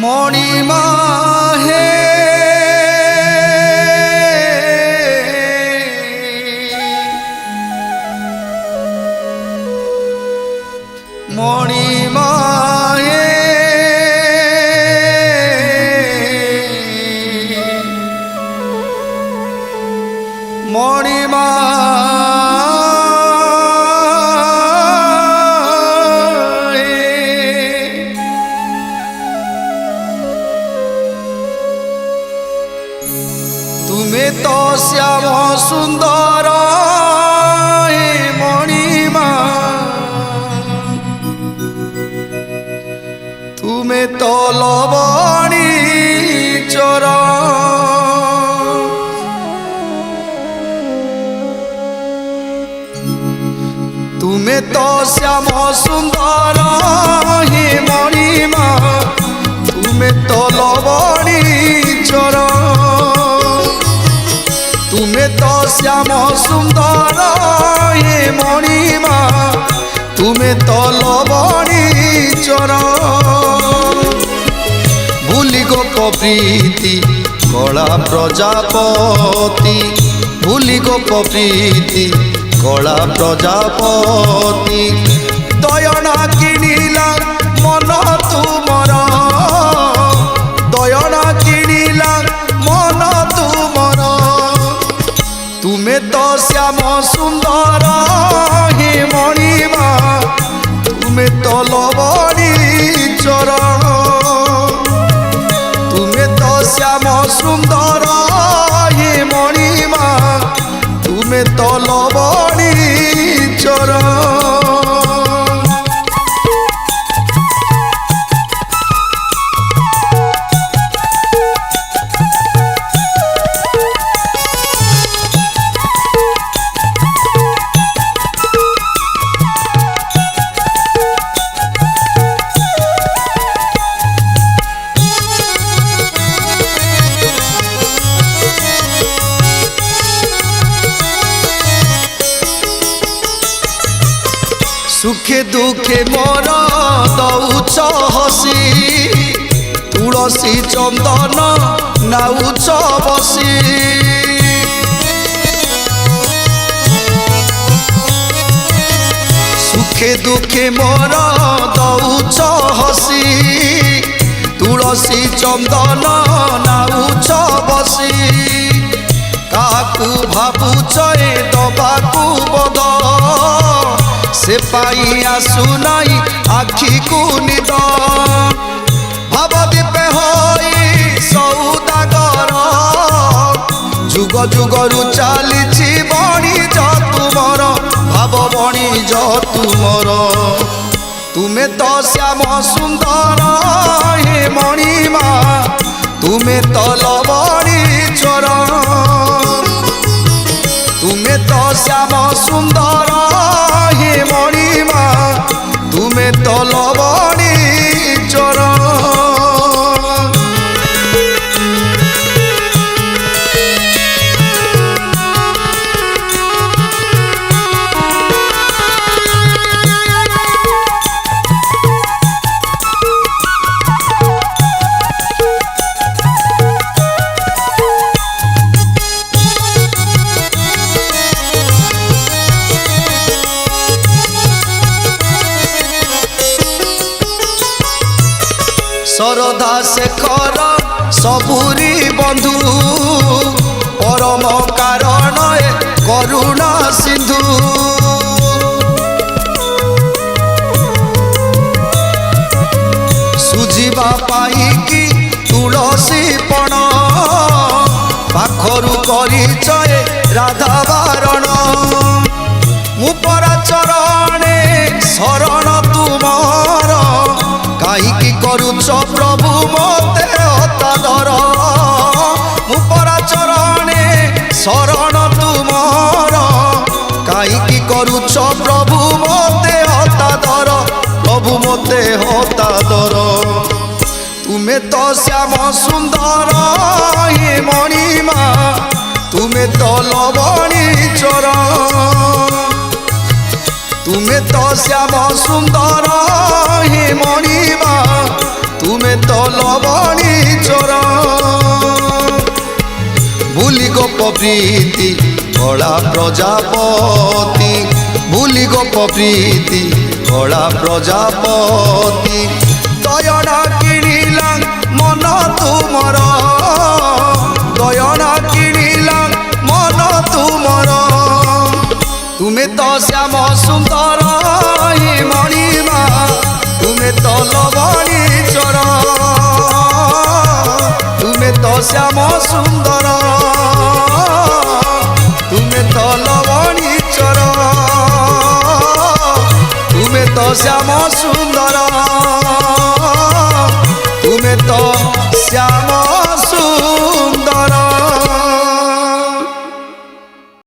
मणिमा हे मणिमा हे मणिमा तुम्हें तो श्याम सुंदर हे मणिमा तुम्हें तो लवणी चोर तुम्हें तो श्याम सुंदर हे मणिमा तुम्हें तो लवणी चोर तुम्हें तो श्याम सुंदर हे मणिमा तुम्हें तो लवणी चोर भूली गोप प्रीति कला प्रजापति भूली गोप प्रीति कला प्रजापति दयना किनिला मन तुमर दयना किनिला मन तुमर तुम्हें तो श्याम सुंदर हे मणिमा तुम्हें तो लवणी चोर तुम्हें तो श्याम सुंदर हे मणिमा तुम्हें तो लवणी चोर सुखे दुखे मोर दौच हसी तुलसी चंदन नाउच बसी सुखे दुखे मोर दौच हसी तुलसी चंदन नाउच बसी काकू भावुच दबाकू बद से पाई आसु नाई आखि को निद भावदीपे होई सौदागर जुग जुगरु चली बणिज तुमर भाव बणिज तुमर तुम्हें तो श्याम सुंदर हे मणिमा तुम्हें तो लवणी चोर तुम्हें तो श्याम सुंदर हे मणिमा तुम्हें तो लवणी चोर सरदा शेखर सबुरी बंधु परम कारण करुणा सिंधु सुझिबा पाईकी तुलसी पण पाखरु करिचय राधा बारण मुपरा चरणे शरण तुमर काईकी करुच प्रभु मते हतादर मुपरा चरणे शरण तुमर काईकी करुच प्रभु मते हतादर प्रभु मते हतादर तुम्हें तो श्याम सुंदर हे मणिमा तुम्हें तो लवणी चोर तुम्हें तो श्याम सुंदर हे मणिमा तुम्हें তো লবণী চরণ ভুলি গোপ প্রীতি কলা প্রজাপতি ভুলি গোপ প্রীতি কলা প্রজাপতি দয়না কিনিলাম মন তুমর দয়না কিনিলাম মন তুমর তুমি তো শ্যাম সুন্দর মণিমা তুমি তো লবণী চর তুমি তো শ্যাম সুন্দর তুমি তো লবণী চর তুমি তো শ্যাম সুন্দর তুমি তো